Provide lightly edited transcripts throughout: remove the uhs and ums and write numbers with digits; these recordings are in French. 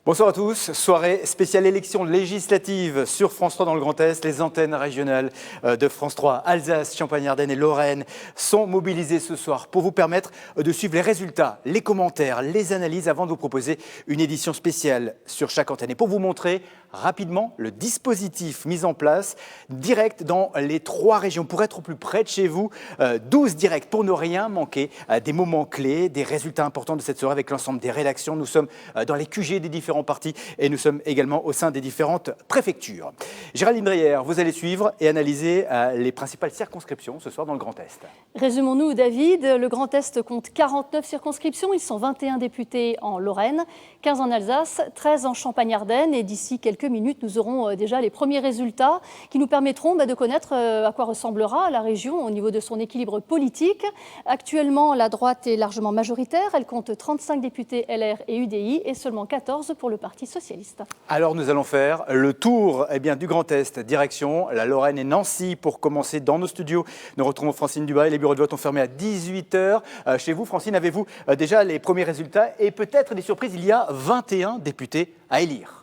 Bonsoir à tous, soirée spéciale élection législative sur France 3 dans le Grand Est. Les antennes régionales de France 3, Alsace, Champagne-Ardenne et Lorraine sont mobilisées ce soir pour vous permettre de suivre les résultats, les commentaires, les analyses avant de vous proposer une édition spéciale sur chaque antenne. Et pour vous montrer rapidement le dispositif mis en place direct dans les 3 régions pour être au plus près de chez vous, 12 directs pour ne rien manquer des moments clés, des résultats importants de cette soirée avec l'ensemble des rédactions. Nous sommes dans les QG des différents partis et nous sommes également au sein des différentes préfectures. Géraldine Dreyer, vous allez suivre et analyser les principales circonscriptions ce soir dans le Grand Est. Résumons-nous, David. Le Grand Est compte 49 circonscriptions. Ils sont 21 députés en Lorraine, 15 en Alsace, 13 en Champagne-Ardenne. Et d'ici quelques minutes, nous aurons déjà les premiers résultats qui nous permettront de connaître à quoi ressemblera la région au niveau de son équilibre politique. Actuellement, la droite est largement majoritaire. Elle compte 35 députés LR et UDI et seulement 14 pour le Parti socialiste. Alors nous allons faire le tour du Grand Est, direction la Lorraine et Nancy pour commencer dans nos studios. Nous retrouvons Francine Dubail. Les bureaux de vote ont fermé à 18h. Chez vous, Francine, avez-vous déjà les premiers résultats et peut-être des surprises? Il y a 21 députés à élire.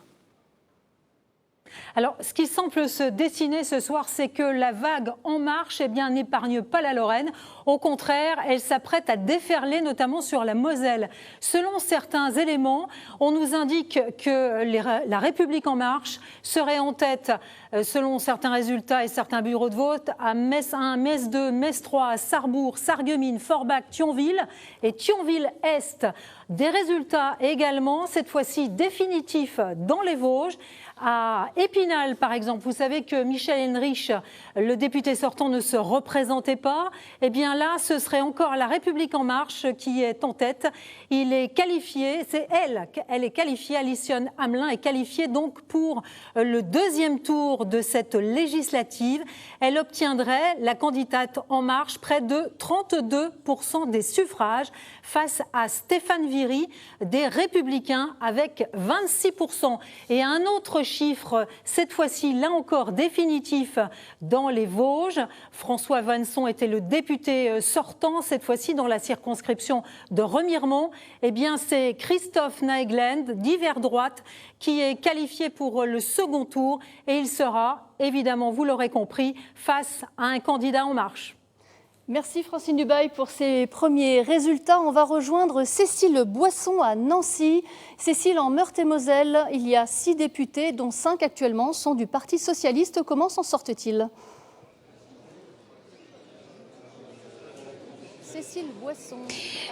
Alors, ce qui semble se dessiner ce soir, c'est que la vague En Marche n'épargne pas la Lorraine. Au contraire, elle s'apprête à déferler, notamment sur la Moselle. Selon certains éléments, on nous indique que la République En Marche serait en tête, selon certains résultats et certains bureaux de vote, à Metz 1, Metz 2, Metz 3, Sarrebourg, Sarreguemines, Forbach, Thionville et Thionville-Est. Des résultats également, cette fois-ci définitifs, dans les Vosges. À Épinal, par exemple, vous savez que Michel Henrich, le député sortant, ne se représentait pas. Eh bien là, ce serait encore la République En Marche qui est en tête. Il est qualifié, c'est elle est qualifiée, Alison Hamelin est qualifiée donc pour le deuxième tour de cette législative. Elle obtiendrait, la candidate En Marche, près de 32% des suffrages face à Stéphane Viry des Républicains avec 26%. Et un autre chiffre, cette fois-ci, là encore, définitif dans les Vosges. François Vanson était le député sortant, cette fois-ci dans la circonscription de Remiremont. Eh bien, c'est Christophe Naegland, d'Hiver Droite, qui est qualifié pour le second tour. Et il sera, évidemment, vous l'aurez compris, face à un candidat En Marche. Merci Francine Dubail pour ces premiers résultats. On va rejoindre Cécile Boisson à Nancy. Cécile, en Meurthe-et-Moselle, il y a 6 députés, dont 5 actuellement sont du Parti socialiste. Comment s'en sortent-ils? Cécile Boisson.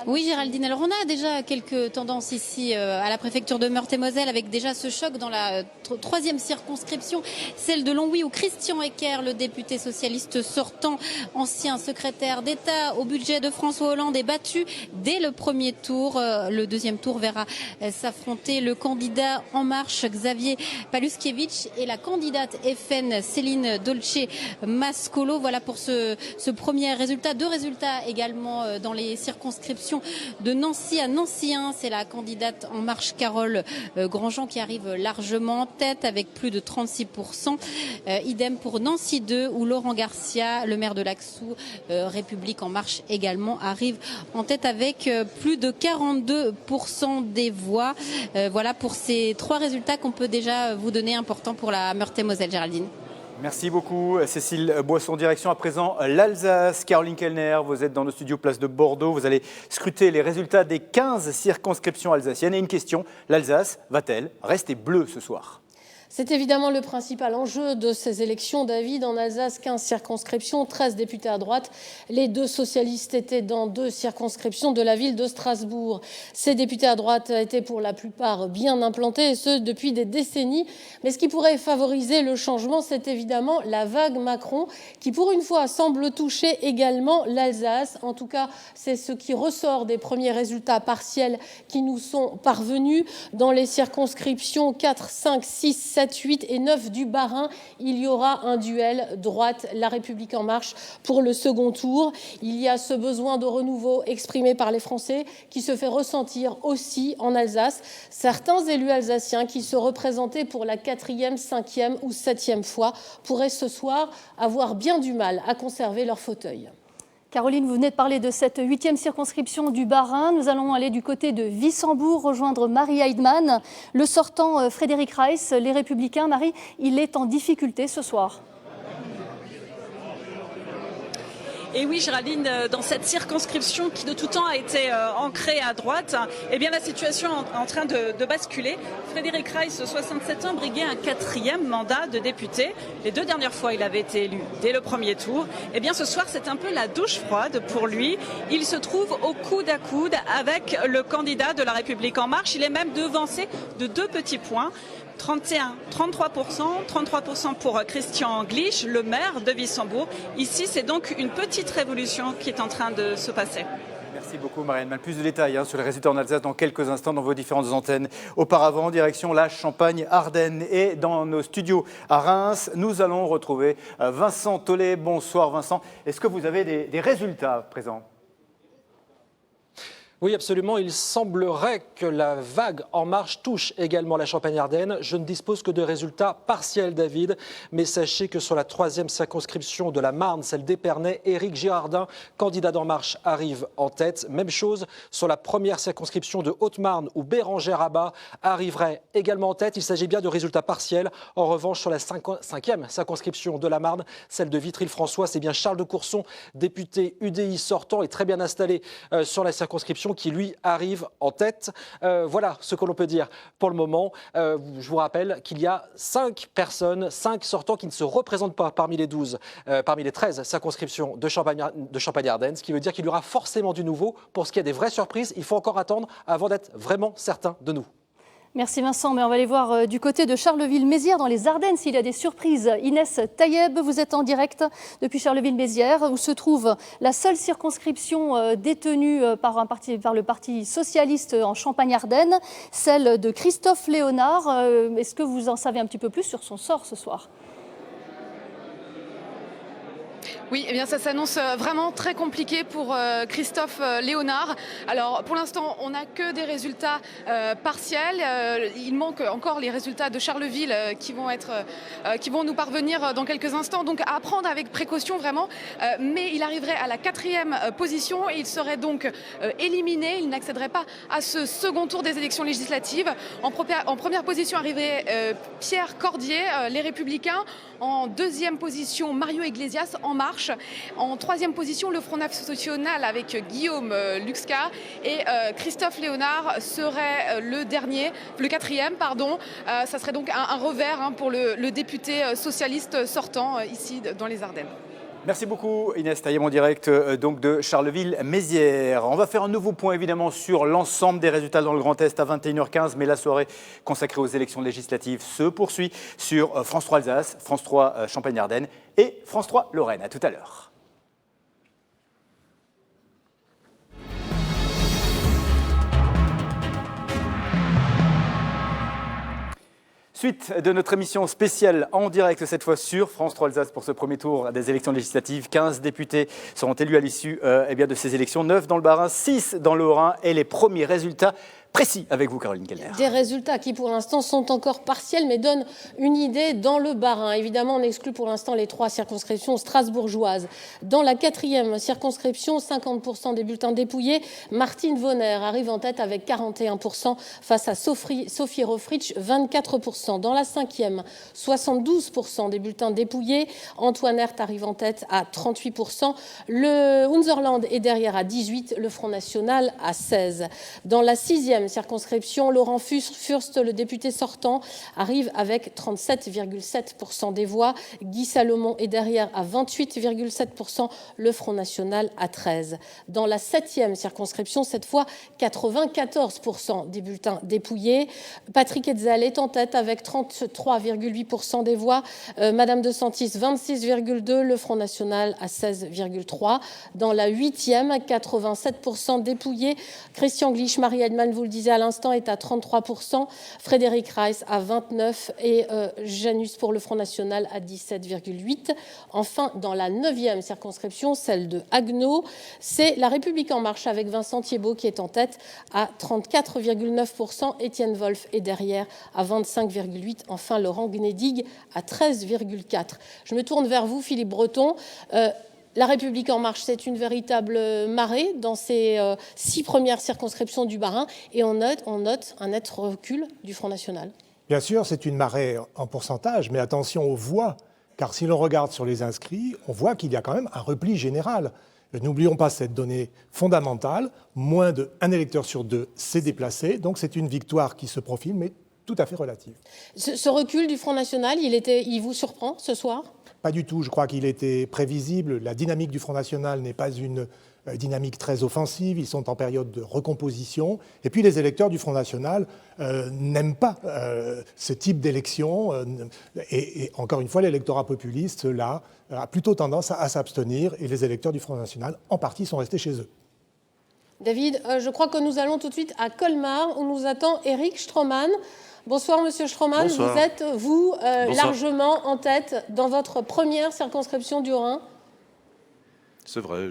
Oui, Géraldine. Alors, on a déjà quelques tendances ici à la préfecture de Meurthe-et-Moselle avec déjà ce choc dans la 3e circonscription, celle de Longwy où Christian Ecker, le député socialiste sortant, ancien secrétaire d'État au budget de François Hollande, est battu dès le premier tour. Le deuxième tour verra s'affronter le candidat En Marche, Xavier Paluskiewicz, et la candidate FN, Céline Dolce-Mascolo. Voilà pour ce premier résultat. 2 résultats également dans les circonscriptions de Nancy à Nancy 1. C'est la candidate En Marche Carole Grandjean qui arrive largement en tête avec plus de 36%. Idem pour Nancy 2 où Laurent Garcia, le maire de Laxou, République En Marche également, arrive en tête avec plus de 42% des voix. Voilà pour ces 3 résultats qu'on peut déjà vous donner, importants pour la Meurthe-et-Moselle, Géraldine. Merci beaucoup Cécile Boisson. Direction à présent l'Alsace. Caroline Kellner, vous êtes dans nos studios place de Bordeaux. Vous allez scruter les résultats des 15 circonscriptions alsaciennes. Et une question, l'Alsace va-t-elle rester bleue ce soir ? C'est évidemment le principal enjeu de ces élections, David. En Alsace, 15 circonscriptions, 13 députés à droite. Les 2 socialistes étaient dans 2 circonscriptions de la ville de Strasbourg. Ces députés à droite étaient pour la plupart bien implantés, et ce depuis des décennies. Mais ce qui pourrait favoriser le changement, c'est évidemment la vague Macron, qui pour une fois semble toucher également l'Alsace. En tout cas, c'est ce qui ressort des premiers résultats partiels qui nous sont parvenus. Dans les circonscriptions 4, 5, 6, 7, 8 et 9 du Bas-Rhin, il y aura un duel droite, la République En Marche, pour le second tour. Il y a ce besoin de renouveau exprimé par les Français qui se fait ressentir aussi en Alsace. Certains élus alsaciens qui se représentaient pour la 4e, 5e ou 7e fois pourraient ce soir avoir bien du mal à conserver leur fauteuil. Caroline, vous venez de parler de cette 8e circonscription du Bas-Rhin. Nous allons aller du côté de Wissembourg, rejoindre Marie Heidmann. Le sortant Frédéric Reiss, Les Républicains. Marie, il est en difficulté ce soir. Et oui, Géraldine, dans cette circonscription qui de tout temps a été ancrée à droite, eh bien la situation est en train de basculer. Frédéric Reiss, 67 ans, briguait un 4e mandat de député. Les 2 dernières fois, il avait été élu dès le premier tour. Eh bien ce soir, c'est un peu la douche froide pour lui. Il se trouve au coude à coude avec le candidat de La République En Marche. Il est même devancé de 2 petits points. 33% pour Christian Glich, le maire de Wissembourg. Ici, c'est donc une petite révolution qui est en train de se passer. Merci beaucoup Marianne. Plus de détails sur les résultats en Alsace dans quelques instants dans vos différentes antennes. Auparavant, direction la Champagne-Ardenne. Et dans nos studios à Reims, nous allons retrouver Vincent Tollet. Bonsoir Vincent. Est-ce que vous avez des résultats présents ? Oui, absolument. Il semblerait que la vague En Marche touche également la Champagne-Ardenne. Je ne dispose que de résultats partiels, David. Mais sachez que sur la 3e circonscription de la Marne, celle d'Épernay, Éric Girardin, candidat d'En Marche, arrive en tête. Même chose sur la 1re circonscription de Haute-Marne, où Bérangère Abba arriverait également en tête. Il s'agit bien de résultats partiels. En revanche, sur la 5e circonscription de la Marne, celle de Vitry-le-François, c'est bien Charles de Courson, député UDI sortant et très bien installé sur la circonscription, qui lui arrive en tête. Voilà ce que l'on peut dire pour le moment. Je vous rappelle qu'il y a 5 personnes, 5 sortants qui ne se représentent pas parmi les 13 circonscriptions de Champagne-Ardenne, ce qui veut dire qu'il y aura forcément du nouveau. Pour ce qui est des vraies surprises, il faut encore attendre avant d'être vraiment certain de nous. Merci Vincent, mais on va aller voir du côté de Charleville-Mézières dans les Ardennes s'il y a des surprises. Inès Taïeb, vous êtes en direct depuis Charleville-Mézières où se trouve la seule circonscription détenue par le Parti socialiste en Champagne-Ardenne, celle de Christophe Léonard. Est-ce que vous en savez un petit peu plus sur son sort ce soir ? Oui, eh bien ça s'annonce vraiment très compliqué pour Christophe Léonard. Alors pour l'instant, on n'a que des résultats partiels. Il manque encore les résultats de Charleville qui vont nous parvenir dans quelques instants. Donc à prendre avec précaution vraiment. Mais il arriverait à la 4e position et il serait donc éliminé. Il n'accéderait pas à ce second tour des élections législatives. En première position arriverait Pierre Cordier, Les Républicains. En 2e position, Mario Iglesias, En Marche. En 3e position, le Front National avec Guillaume Luxka. Et Christophe Léonard serait le 4e, pardon. Ça serait donc un revers pour le député socialiste sortant ici dans les Ardennes. Merci beaucoup Inès Taïeb en direct donc de Charleville-Mézières. On va faire un nouveau point évidemment sur l'ensemble des résultats dans le Grand Est à 21h15, mais la soirée consacrée aux élections législatives se poursuit sur France 3 Alsace, France 3 Champagne-Ardenne et France 3 Lorraine. À tout à l'heure. Suite de notre émission spéciale en direct, cette fois sur France 3 Alsace pour ce premier tour des élections législatives. 15 députés seront élus à l'issue de ces élections, 9 dans le Bas-Rhin, 6 dans le Haut-Rhin et les premiers résultats précis avec vous, Caroline Kellner. Des résultats qui, pour l'instant, sont encore partiels, mais donnent une idée dans le Bas-Rhin. Évidemment, on exclut pour l'instant les 3 circonscriptions strasbourgeoises. Dans la 4e circonscription, 50% des bulletins dépouillés. Martine Vonner arrive en tête avec 41% face à Sophie Rofritsch, 24%. Dans la 5e, 72% des bulletins dépouillés. Antoine Hert arrive en tête à 38%. Le Unserland est derrière à 18%, le Front National à 16%. Dans la 6e circonscription, Laurent Furst, le député sortant, arrive avec 37,7% des voix. Guy Salomon est derrière à 28,7%, le Front National à 13%. Dans la 7e circonscription, cette fois, 94% des bulletins dépouillés. Patrick Hetzel est en tête avec 33,8% des voix. Madame de Santis, 26,2%, le Front National à 16,3%. Dans la 8e, 87% dépouillés. Christian Glich, Marie Heidmann, vous le disiez à l'instant, est à 33%. Frédéric Reiss à 29% et Janus pour le Front National à 17,8%. Enfin, dans la 9e circonscription, celle de Haguenau, c'est La République En Marche avec Vincent Thiébaut qui est en tête à 34,9%. Étienne Wolf est derrière à 25,8%. Enfin, Laurent Gnedig à 13,4%. Je me tourne vers vous, Philippe Breton. La République En Marche, c'est une véritable marée dans ces 6 premières circonscriptions du Bas-Rhin, et on note un net recul du Front National. Bien sûr, c'est une marée en pourcentage, mais attention aux voix, car si l'on regarde sur les inscrits, on voit qu'il y a quand même un repli général. N'oublions pas cette donnée fondamentale, moins d'1 électeur sur 2 s'est déplacé, donc c'est une victoire qui se profile, mais tout à fait relative. Ce recul du Front National, il vous surprend ce soir ? Pas du tout, je crois qu'il était prévisible. La dynamique du Front National n'est pas une dynamique très offensive, ils sont en période de recomposition. Et puis les électeurs du Front National n'aiment pas ce type d'élection. Et encore une fois, l'électorat populiste, là, a plutôt tendance à s'abstenir. Et les électeurs du Front National, en partie, sont restés chez eux. David, je crois que nous allons tout de suite à Colmar, où nous attend Éric Stroman. Bonsoir, Monsieur Stroman. Bonsoir. Vous êtes, largement en tête dans votre première circonscription du Rhin. C'est vrai,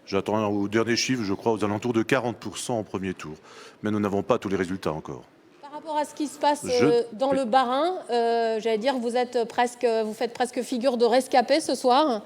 j'attends au dernier chiffre, je crois, aux alentours de 40% en premier tour. Mais nous n'avons pas tous les résultats encore. Par rapport à ce qui se passe dans le Bas-Rhin, j'allais dire, vous faites presque figure de rescapé ce soir.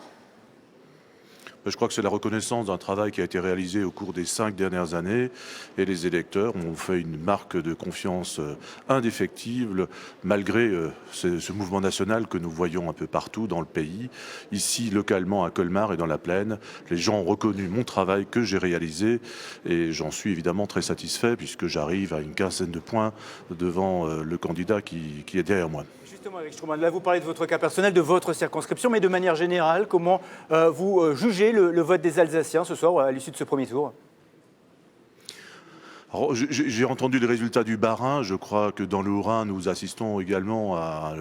Je crois que c'est la reconnaissance d'un travail qui a été réalisé au cours des 5 dernières années et les électeurs ont fait une marque de confiance indéfectible malgré ce mouvement national que nous voyons un peu partout dans le pays. Ici, localement, à Colmar et dans la Plaine, les gens ont reconnu mon travail que j'ai réalisé et j'en suis évidemment très satisfait puisque j'arrive à une quinzaine de points devant le candidat qui est derrière moi. Justement, Éric Stroman, là vous parlez de votre cas personnel, de votre circonscription, mais de manière générale, comment vous jugez le vote des Alsaciens ce soir à l'issue de ce premier tour ? J'ai entendu les résultats du Bas-Rhin. Je crois que dans le Haut-Rhin, nous assistons également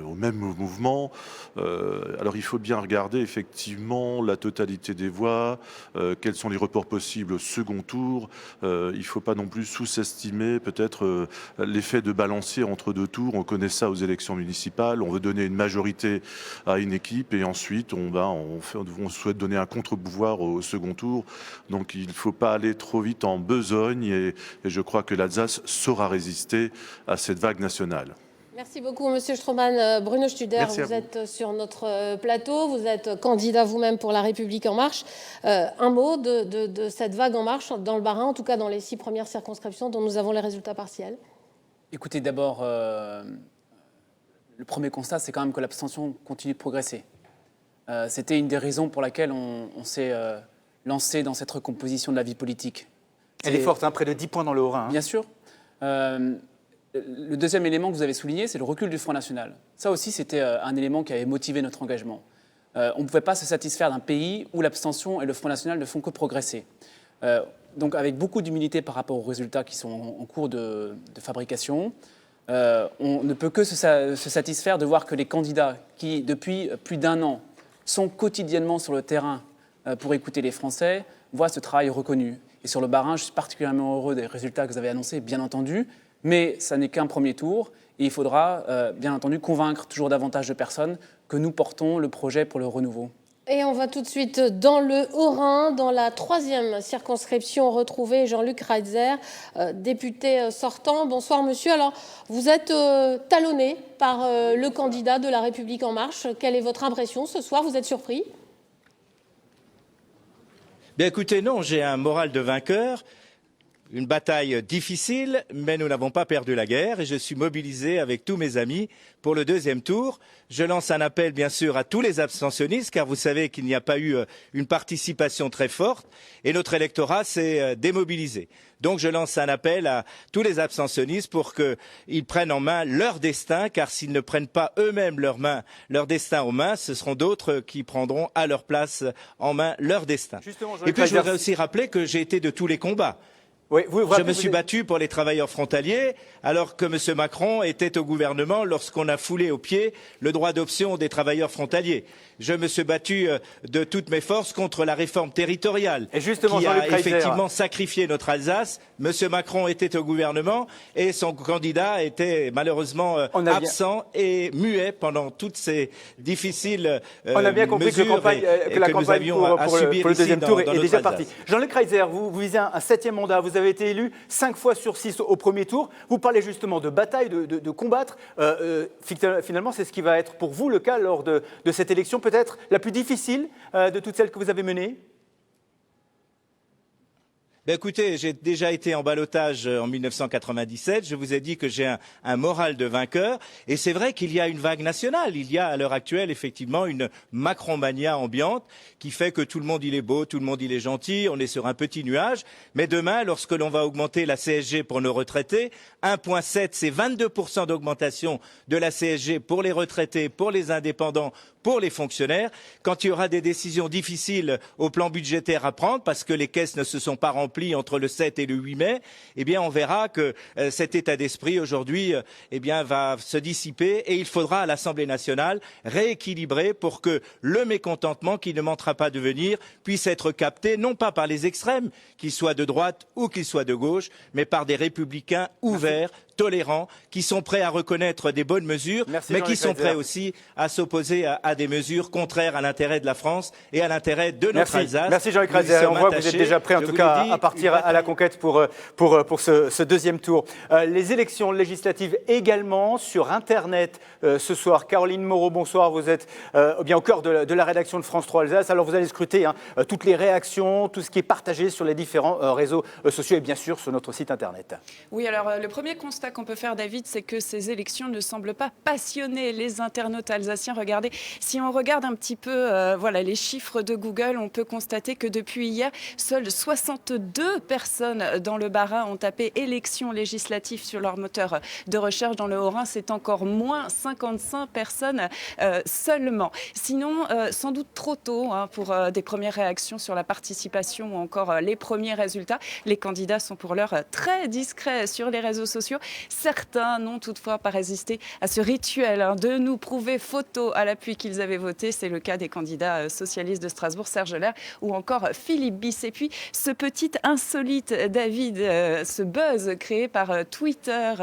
au même mouvement. Alors il faut bien regarder effectivement la totalité des voix, quels sont les reports possibles au second tour. Il ne faut pas non plus sous-estimer peut-être l'effet de balancier entre 2 tours. On connaît ça aux élections municipales. On veut donner une majorité à une équipe et ensuite on souhaite donner un contre-pouvoir au second tour. Donc il ne faut pas aller trop vite en besogne et je crois que l'Alsace saura résister à cette vague nationale. Merci beaucoup, Monsieur Stroman. Bruno Studer, vous êtes sur notre plateau, vous êtes candidat vous-même pour La République En Marche. Un mot de cette vague En Marche dans le Bas-Rhin, en tout cas dans les 6 premières circonscriptions dont nous avons les résultats partiels. Écoutez, d'abord, le premier constat, c'est quand même que l'abstention continue de progresser. C'était une des raisons pour laquelle on s'est lancé dans cette recomposition de la vie politique. Elle est forte, près de 10 points dans le Haut-Rhin. Bien sûr. Le deuxième élément que vous avez souligné, c'est le recul du Front National. Ça aussi, c'était un élément qui avait motivé notre engagement. On ne pouvait pas se satisfaire d'un pays où l'abstention et le Front National ne font que progresser. Donc avec beaucoup d'humilité par rapport aux résultats qui sont en cours de fabrication, on ne peut que se satisfaire de voir que les candidats qui, depuis plus d'1 an, sont quotidiennement sur le terrain pour écouter les Français, voient ce travail reconnu. Et sur le Bas-Rhin, je suis particulièrement heureux des résultats que vous avez annoncés, bien entendu, mais ça n'est qu'un premier tour et il faudra, bien entendu, convaincre toujours davantage de personnes que nous portons le projet pour le renouveau. Et on va tout de suite dans le Haut-Rhin, dans la 3e circonscription, retrouver Jean-Luc Reitzer, député sortant. Bonsoir, monsieur. Alors, vous êtes talonné par le candidat de La République En Marche. Quelle est votre impression ce soir? Vous êtes surpris? Bien écoutez, non, j'ai un moral de vainqueur, une bataille difficile, mais nous n'avons pas perdu la guerre et je suis mobilisé avec tous mes amis pour le 2e tour. Je lance un appel bien sûr à tous les abstentionnistes car vous savez qu'il n'y a pas eu une participation très forte et notre électorat s'est démobilisé. Donc je lance un appel à tous les abstentionnistes pour qu'ils prennent en main leur destin car s'ils ne prennent pas eux-mêmes leur destin en main, ce seront d'autres qui prendront à leur place en main leur destin. Et puis je voudrais aussi rappeler que j'ai été de tous les combats. Oui, je me suis battu pour les travailleurs frontaliers alors que M. Macron était au gouvernement lorsqu'on a foulé aux pieds le droit d'option des travailleurs frontaliers. Je me suis battu de toutes mes forces contre la réforme territoriale qui a effectivement sacrifié notre Alsace. M. Macron était au gouvernement et son candidat était malheureusement absent et muet pendant toutes ces difficiles On a bien compris mesures que la campagne nous avions à subir pour le 2e tour est déjà partie. Jean-Luc Reitzer, vous visez un 7e mandat, vous vous avez été élu 5 fois sur 6 au premier tour. Vous parlez justement de bataille, de combattre. Finalement, c'est ce qui va être pour vous le cas lors de cette élection peut-être la plus difficile de toutes celles que vous avez menées. Ben écoutez, j'ai déjà été en ballottage en 1997. Je vous ai dit que j'ai un moral de vainqueur. Et c'est vrai qu'il y a une vague nationale. Il y a à l'heure actuelle effectivement une Macron-mania ambiante qui fait que tout le monde il est beau, tout le monde il est gentil. On est sur un petit nuage. Mais demain, lorsque l'on va augmenter la CSG pour nos retraités, 1,7, c'est 22% d'augmentation de la CSG pour les retraités, pour les indépendants, pour les fonctionnaires. Quand il y aura des décisions difficiles au plan budgétaire à prendre, parce que les caisses ne se sont pas remplies entre le 7 et le 8 mai, eh bien on verra que cet état d'esprit aujourd'hui eh bien va se dissiper et il faudra à l'Assemblée nationale rééquilibrer pour que le mécontentement qui ne manquera pas de venir puisse être capté non pas par les extrêmes, qu'ils soient de droite ou qu'ils soient de gauche, mais par des républicains ouverts, tolérants, qui sont prêts à reconnaître des bonnes mesures, mais qui sont prêts aussi à s'opposer à des mesures contraires à l'intérêt de la France et à l'intérêt de notre Alsace. Merci Jean-Luc Reiser. On voit que vous êtes déjà prêt en tout cas à partir à la conquête pour ce deuxième tour. Les élections législatives également sur Internet ce soir. Caroline Moreau, bonsoir. Vous êtes bien au cœur de la rédaction de France 3 Alsace. Alors vous allez scruter toutes les réactions, tout ce qui est partagé sur les différents réseaux sociaux et bien sûr sur notre site Internet. Oui, alors le premier constat qu'on peut faire, David, c'est que ces élections ne semblent pas passionner les internautes alsaciens. Regardez, si on regarde un petit peu les chiffres de Google, on peut constater que depuis hier, seules 62 personnes dans le Bas-Rhin ont tapé élections législatives sur leur moteur de recherche. Dans le Haut-Rhin, c'est encore moins, 55 personnes seulement. Sinon, sans doute trop tôt pour des premières réactions sur la participation ou encore les premiers résultats. Les candidats sont pour l'heure très discrets sur les réseaux sociaux. Certains n'ont toutefois pas résisté à ce rituel de nous prouver photo à l'appui qu'ils avaient voté. C'est le cas des candidats socialistes de Strasbourg, Serge Ler ou encore Philippe Biss. Et puis ce petit insolite, David, ce buzz créé par Twitter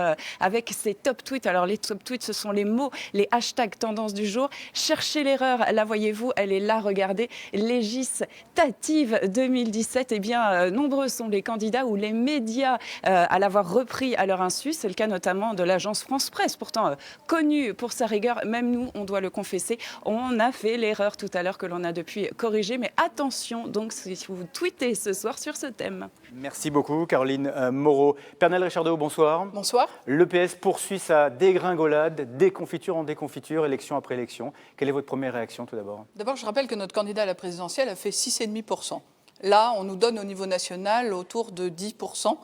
avec ses top tweets. Alors les top tweets, ce sont les mots, les hashtags tendance du jour. Cherchez l'erreur, la voyez-vous, elle est là, regardez. Législative 2017, eh bien nombreux sont les candidats ou les médias à l'avoir repris à leur insu. C'est le cas notamment de l'agence France Presse, pourtant connue pour sa rigueur. Même nous, on doit le confesser, on a fait l'erreur tout à l'heure que l'on a depuis corrigée. Mais attention, donc, si vous tweetez ce soir sur ce thème. Merci beaucoup, Caroline Moreau. Pernelle Richardot, bonsoir. Bonsoir. Le PS poursuit sa dégringolade, déconfiture en déconfiture, élection après élection. Quelle est votre première réaction tout d'abord? D'abord, je rappelle que notre candidat à la présidentielle a fait 6,5%. Là, on nous donne au niveau national autour de 10%,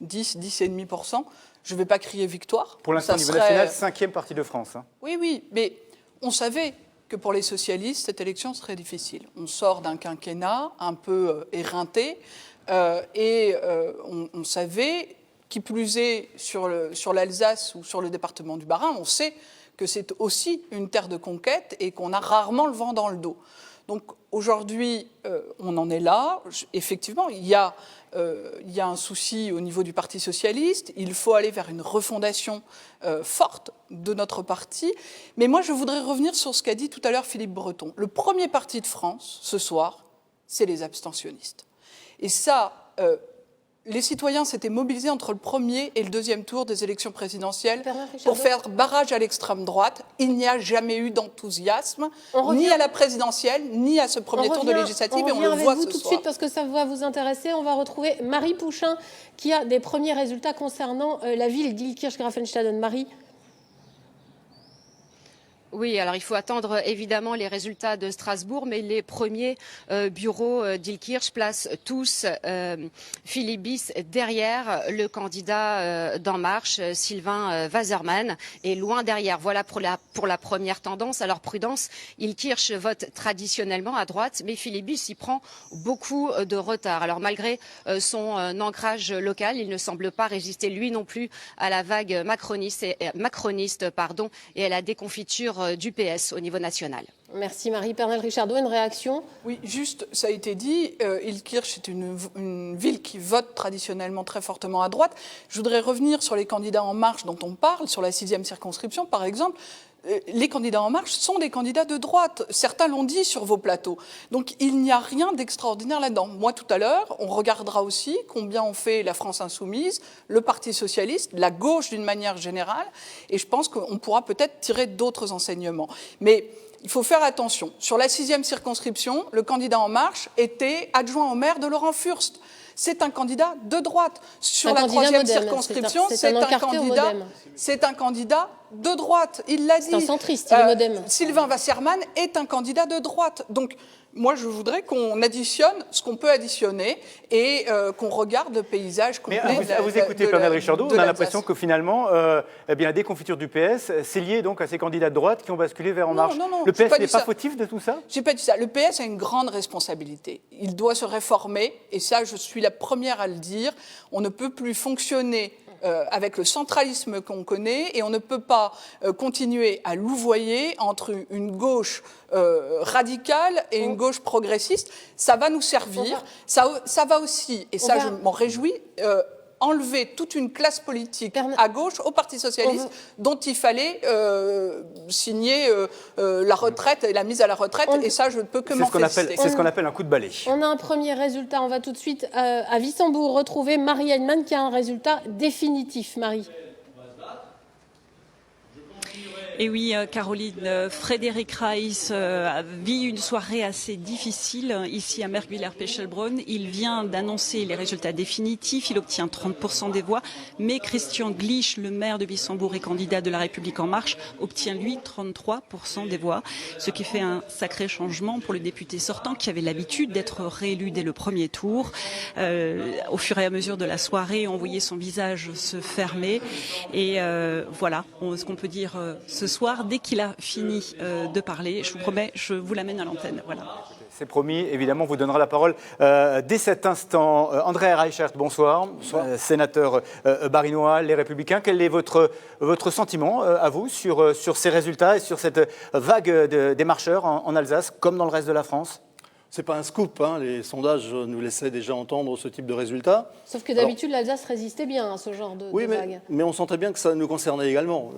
10,5%. Je ne vais pas crier victoire. Pour l'instant, au niveau national, 5e parti de France. Oui, mais on savait que pour les socialistes, cette élection serait difficile. On sort d'un quinquennat un peu éreinté et on savait, qui plus est sur l'Alsace ou sur le département du Bas-Rhin, on sait que c'est aussi une terre de conquête et qu'on a rarement le vent dans le dos. Donc aujourd'hui, on en est là. Effectivement, il y a un souci au niveau du Parti socialiste. Il faut aller vers une refondation forte de notre parti. Mais moi, je voudrais revenir sur ce qu'a dit tout à l'heure Philippe Breton. Le premier parti de France, ce soir, c'est les abstentionnistes. Et ça, les citoyens s'étaient mobilisés entre le premier et le deuxième tour des élections présidentielles pour faire barrage à l'extrême droite. Il n'y a jamais eu d'enthousiasme, ni à la présidentielle, ni à ce premier tour de législative, et on le voit ce soir. Tout de suite, parce que ça va vous intéresser, on va retrouver Marie Pouchin, qui a des premiers résultats concernant la ville d'Illkirch-Grafenstaden. Marie. Oui, alors il faut attendre évidemment les résultats de Strasbourg, mais les premiers bureaux d'Illkirch placent tous Philippe Biss derrière le candidat d'En Marche, Sylvain Waserman, et loin derrière. Voilà pour la première tendance. Alors prudence, Illkirch vote traditionnellement à droite, mais Philippe Biss y prend beaucoup de retard. Alors malgré son ancrage local, il ne semble pas résister lui non plus à la vague macroniste, et à la déconfiture du PS au niveau national. Merci Marie. Pernelle Richardot, une réaction? Oui, juste, ça a été dit, Illkirch est une ville qui vote traditionnellement très fortement à droite. Je voudrais revenir sur les candidats En Marche dont on parle, sur la 6e circonscription par exemple. les candidats En Marche sont des candidats de droite. Certains l'ont dit sur vos plateaux. Donc il n'y a rien d'extraordinaire là-dedans. Moi, tout à l'heure, on regardera aussi combien on fait la France Insoumise, le Parti Socialiste, la gauche d'une manière générale, et je pense qu'on pourra peut-être tirer d'autres enseignements. Mais il faut faire attention. Sur la 6e circonscription, le candidat En Marche était adjoint au maire de Laurent Furst. C'est un candidat de droite. Sur la 3e circonscription, c'est un candidat de droite. Il l'a dit. C'est un centriste, il est modem. Sylvain Wasserman est un candidat de droite. Donc, moi, je voudrais qu'on additionne ce qu'on peut additionner et qu'on regarde le paysage complet. Mais à vous écouter, Pernelle Richardot, on a l'impression que finalement, la déconfiture du PS, c'est lié donc à ces candidats de droite qui ont basculé vers En Marche. Non, le PS n'est pas fautif de tout ça? J'ai pas dit ça. Le PS a une grande responsabilité. Il doit se réformer, et ça, je suis la première à le dire. On ne peut plus fonctionner avec le centralisme qu'on connaît, et on ne peut pas continuer à louvoyer entre une gauche radicale et une gauche progressiste. Ça va nous servir. Ça va aussi, et ça je m'en réjouis, enlever toute une classe politique à gauche au Parti Socialiste dont il fallait signer la retraite et la mise à la retraite, et ça je ne peux que m'en féliciter. C'est ce qu'on appelle un coup de balai. On a un premier résultat, on va tout de suite à Wissembourg retrouver Marie Heinemann qui a un résultat définitif. Marie. Et oui, Caroline, Frédéric Reiss vit une soirée assez difficile ici à Merguilaire-Pechelbronn. Il vient d'annoncer les résultats définitifs. Il obtient 30% des voix. Mais Christian Glich, le maire de Wissembourg et candidat de La République En Marche, obtient lui 33% des voix. Ce qui fait un sacré changement pour le député sortant qui avait l'habitude d'être réélu dès le premier tour. Au fur et à mesure de la soirée, on voyait son visage se fermer. Et voilà ce qu'on peut dire ce soir, dès qu'il a fini de parler. Je vous promets, je vous l'amène à l'antenne. Voilà. C'est promis, évidemment, on vous donnera la parole dès cet instant. André Reichert, bonsoir. Bonsoir. Sénateur barinois, Les Républicains. Quel est votre sentiment, à vous, sur ces résultats et sur cette vague des marcheurs en Alsace, comme dans le reste de la France ? Ce n'est pas un scoop, hein. Les sondages nous laissaient déjà entendre ce type de résultats. Sauf que d'habitude, l'Alsace résistait bien à ce genre de vague. Mais on sentait bien que ça nous concernait également.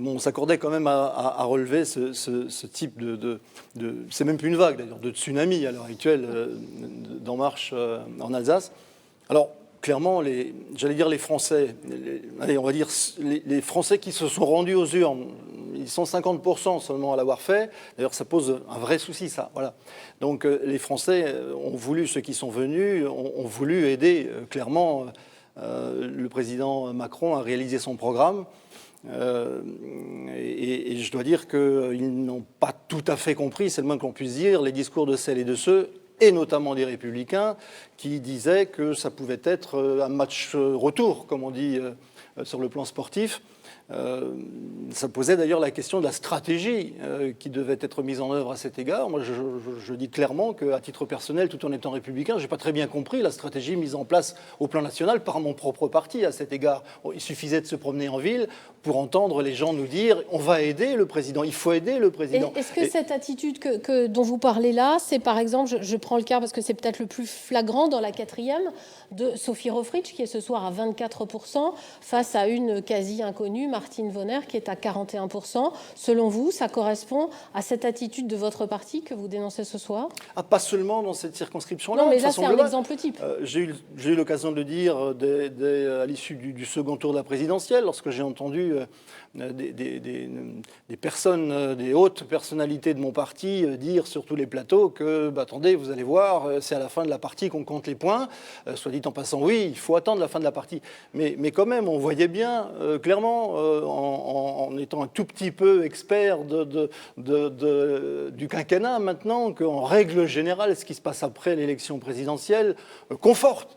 On s'accordait quand même à relever ce type de c'est même plus une vague d'ailleurs, de tsunami à l'heure actuelle d'En Marche en Alsace. Alors clairement, les Français, les Français qui se sont rendus aux urnes, ils sont 50% seulement à l'avoir fait. D'ailleurs, ça pose un vrai souci, ça. Voilà. Donc les Français ont voulu, ceux qui sont venus, ont voulu aider clairement le président Macron à réaliser son programme. Et je dois dire qu'ils n'ont pas tout à fait compris, c'est le moins qu'on puisse dire, les discours de celles et de ceux, et notamment des Républicains, qui disaient que ça pouvait être un match retour, comme on dit sur le plan sportif. Ça posait d'ailleurs la question de la stratégie qui devait être mise en œuvre à cet égard. Moi, je dis clairement qu'à titre personnel, tout en étant républicain, je n'ai pas très bien compris la stratégie mise en place au plan national par mon propre parti à cet égard. Il suffisait de se promener en ville pour entendre les gens nous dire « on va aider le président, il faut aider le président ». Est-ce que cette attitude dont vous parlez là, c'est par exemple, je prends le cas parce que c'est peut-être le plus flagrant dans la 4e, de Sophie Rofritsch, qui est ce soir à 24%, face à une quasi-inconnue, Martine Vonner, qui est à 41%. Selon vous, ça correspond à cette attitude de votre parti que vous dénoncez ce soir ? Pas seulement dans cette circonscription-là. Non, mais là, c'est un exemple type. J'ai eu l'occasion de le dire à l'issue du second tour de la présidentielle, lorsque j'ai entendu des personnes, des hautes personnalités de mon parti dire sur tous les plateaux que, attendez, vous allez voir, c'est à la fin de la partie qu'on compte les points. Soit dit en passant, oui, il faut attendre la fin de la partie. Mais quand même, on voyait bien, clairement, en étant un tout petit peu expert du quinquennat maintenant, qu'en règle générale, ce qui se passe après l'élection présidentielle conforte,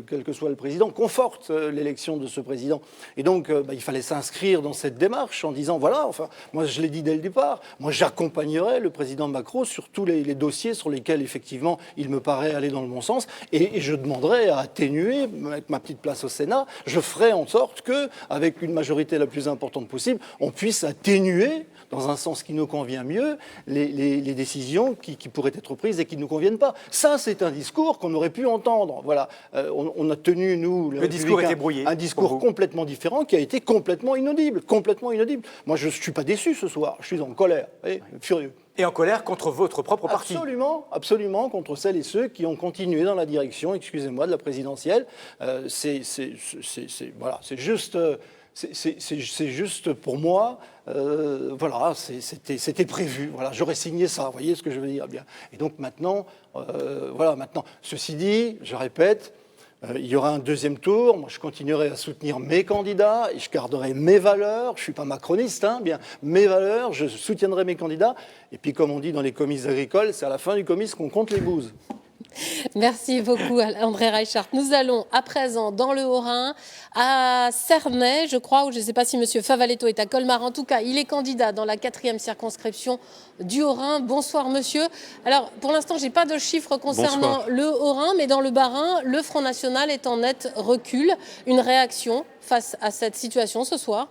quel que soit le président, conforte l'élection de ce président. Et donc, il fallait s'inscrire dans cette démarche en disant, voilà, enfin, moi je l'ai dit dès le départ, moi j'accompagnerai le président Macron sur tous les dossiers sur lesquels, effectivement, il me paraît aller dans le bon sens, et je demanderai à atténuer, avec ma petite place au Sénat, je ferai en sorte qu'avec une majorité la plus importante possible, on puisse atténuer dans un sens qui nous convient mieux les décisions qui pourraient être prises et qui ne nous conviennent pas. Ça, c'est un discours qu'on aurait pu entendre. Voilà. On a tenu, nous, le discours était brouillé, un discours complètement différent qui a été complètement inaudible. Moi, je ne suis pas déçu ce soir. Je suis en colère, furieux. Et en colère contre votre propre parti. Absolument, contre celles et ceux qui ont continué dans la direction, excusez-moi, de la présidentielle. C'est juste pour moi, voilà, c'était prévu. Voilà, j'aurais signé ça, vous voyez ce que je veux dire bien. Et donc maintenant, ceci dit, je répète, il y aura un deuxième tour. Moi, je continuerai à soutenir mes candidats et je garderai mes valeurs. Je ne suis pas macroniste, bien mes valeurs. Je soutiendrai mes candidats. Et puis, comme on dit dans les comices agricoles, c'est à la fin du comice qu'on compte les bouses. Merci beaucoup, André Reichardt. Nous allons à présent dans le Haut-Rhin, à Cernay, je crois, ou je ne sais pas si M. Favaletto est à Colmar. En tout cas, il est candidat dans la 4e circonscription du Haut-Rhin. Bonsoir, monsieur. Alors, pour l'instant, je n'ai pas de chiffres concernant le Haut-Rhin, mais dans le Bas-Rhin, le Front National est en net recul. Une réaction face à cette situation ce soir ?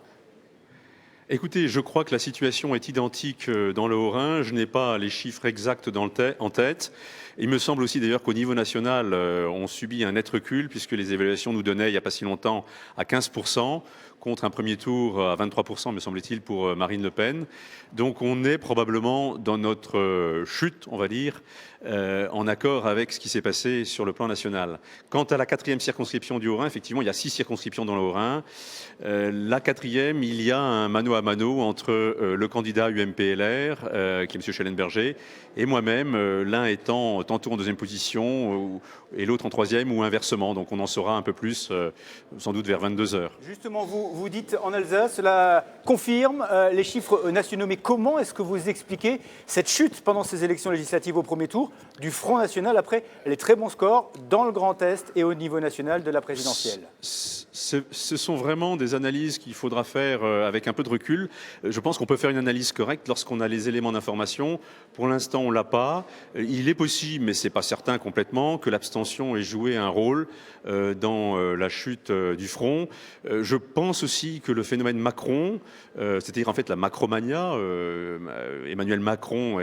Écoutez, je crois que la situation est identique dans le Haut-Rhin. Je n'ai pas les chiffres exacts en tête. Il me semble aussi d'ailleurs qu'au niveau national, on subit un net recul puisque les évaluations nous donnaient il n'y a pas si longtemps à 15%, contre un premier tour à 23%, me semble-t-il, pour Marine Le Pen. Donc on est probablement dans notre chute, on va dire, en accord avec ce qui s'est passé sur le plan national. Quant à la 4e circonscription du Haut-Rhin, effectivement, il y a 6 circonscriptions dans le Haut-Rhin. La 4e, il y a un mano à mano entre le candidat UMP-LR, qui est M. Schellenberger, et moi-même, l'un étant tantôt en 2e position et l'autre en 3e ou inversement. Donc on en saura un peu plus, sans doute vers 22h. Justement, vous dites en Alsace, cela confirme les chiffres nationaux. Mais comment est-ce que vous expliquez cette chute pendant ces élections législatives au premier tour du Front National après les très bons scores dans le Grand Est et au niveau national de la présidentielle ? Ce sont vraiment des analyses qu'il faudra faire avec un peu de recul. Je pense qu'on peut faire une analyse correcte lorsqu'on a les éléments d'information. Pour l'instant, on ne l'a pas. Il est possible, mais ce n'est pas certain complètement, que l'abstention ait joué un rôle dans la chute du Front. Je pense aussi que le phénomène Macron, c'est-à-dire en fait la macromania, Emmanuel Macron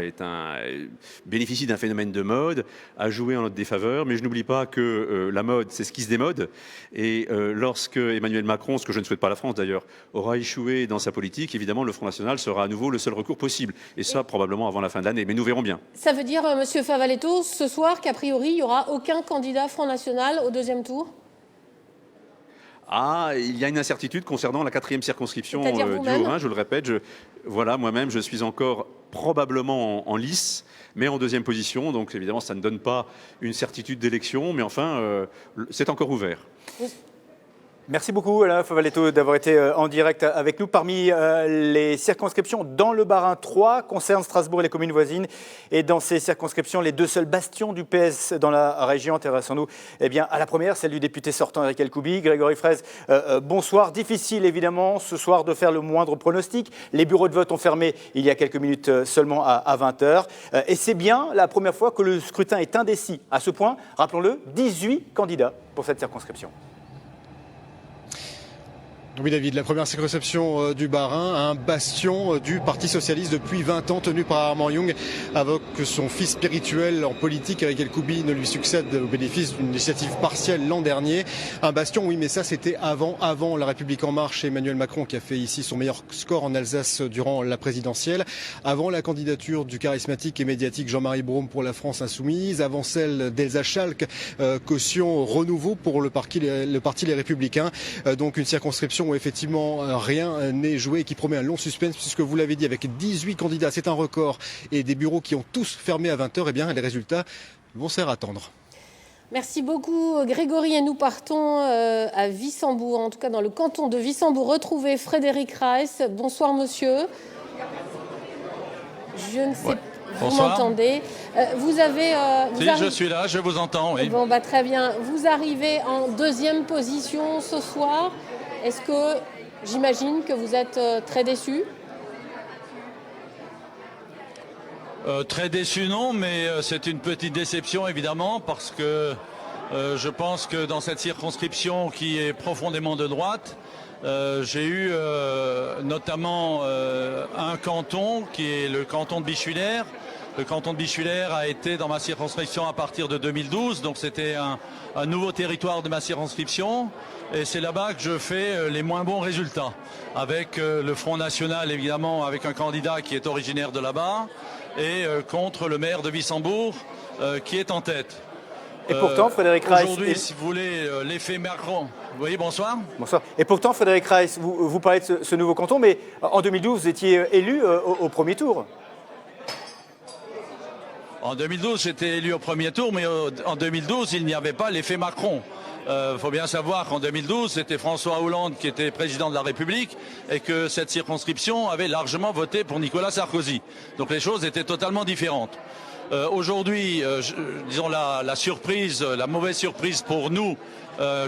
bénéficie d'un phénomène de mode, a joué en notre défaveur, mais je n'oublie pas que la mode, c'est ce qui se démode. Et lorsque Emmanuel Macron, ce que je ne souhaite pas à la France d'ailleurs, aura échoué dans sa politique, évidemment le Front National sera à nouveau le seul recours possible. Et ça, probablement avant la fin de l'année, mais nous verrons bien. Ça veut dire, Monsieur Favaletto, ce soir qu'a priori, il n'y aura aucun candidat Front National au 2e tour ? Ah, il y a une incertitude concernant la 4e circonscription du Haut-Rhin, je le répète. Voilà, moi-même, je suis encore probablement en lice, mais en 2e position. Donc, évidemment, ça ne donne pas une certitude d'élection, mais enfin, c'est encore ouvert. Merci beaucoup, Alain Favaletto, d'avoir été en direct avec nous. Parmi les circonscriptions dans le Bas-Rhin, 3 concernent Strasbourg et les communes voisines. Et dans ces circonscriptions, les 2 seuls bastions du PS dans la région, intéressons-nous à la première, celle du député sortant Eric El-Koubi. Grégory Fraisse, bonsoir. Difficile, évidemment, ce soir de faire le moindre pronostic. Les bureaux de vote ont fermé il y a quelques minutes seulement à 20h. Et c'est bien la première fois que le scrutin est indécis. À ce point, rappelons-le, 18 candidats pour cette circonscription. Oui David, la première circonscription du Bas-Rhin, un bastion du Parti Socialiste depuis 20 ans, tenu par Armand Young, avant que son fils spirituel en politique, Eric El-Koubi, ne lui succède au bénéfice d'une législative partielle l'an dernier. Un bastion, oui, mais ça c'était avant La République En Marche et Emmanuel Macron qui a fait ici son meilleur score en Alsace durant la présidentielle, avant la candidature du charismatique et médiatique Jean-Marie Braun pour la France Insoumise, avant celle d'Elsa Schalk, caution renouveau pour le parti Les Républicains, donc une circonscription où effectivement rien n'est joué et qui promet un long suspense puisque vous l'avez dit avec 18 candidats, c'est un record et des bureaux qui ont tous fermé à 20h, eh bien les résultats vont se faire attendre. Merci beaucoup Grégory et nous partons à Wissembourg, en tout cas dans le canton de Wissembourg, retrouver Frédéric Reiss. Bonsoir monsieur. Je ne sais pas. Vous m'entendez ? Je suis là, je vous entends. Oui. Bon, très bien. Vous arrivez en 2e position ce soir. Est-ce que j'imagine que vous êtes très déçu ? Très déçu non, mais c'est une petite déception évidemment parce que je pense que dans cette circonscription qui est profondément de droite, J'ai eu notamment un canton qui est le canton de Bichulaire. Le canton de Bichulaire a été dans ma circonscription à partir de 2012, donc c'était un nouveau territoire de ma circonscription. Et c'est là-bas que je fais les moins bons résultats. Avec le Front National, évidemment, avec un candidat qui est originaire de là-bas, et contre le maire de Wissembourg, qui est en tête. Et pourtant, Frédéric Reiss... Aujourd'hui, si vous voulez, l'effet Macron... Oui, bonsoir. Bonsoir. Et pourtant, Frédéric Reiss, vous parlez de ce nouveau canton, mais en 2012, vous étiez élu au premier tour. En 2012, j'étais élu au premier tour, mais en 2012, il n'y avait pas l'effet Macron. Il faut bien savoir qu'en 2012, c'était François Hollande qui était président de la République et que cette circonscription avait largement voté pour Nicolas Sarkozy. Donc les choses étaient totalement différentes. Aujourd'hui, disons la surprise, la mauvaise surprise pour nous,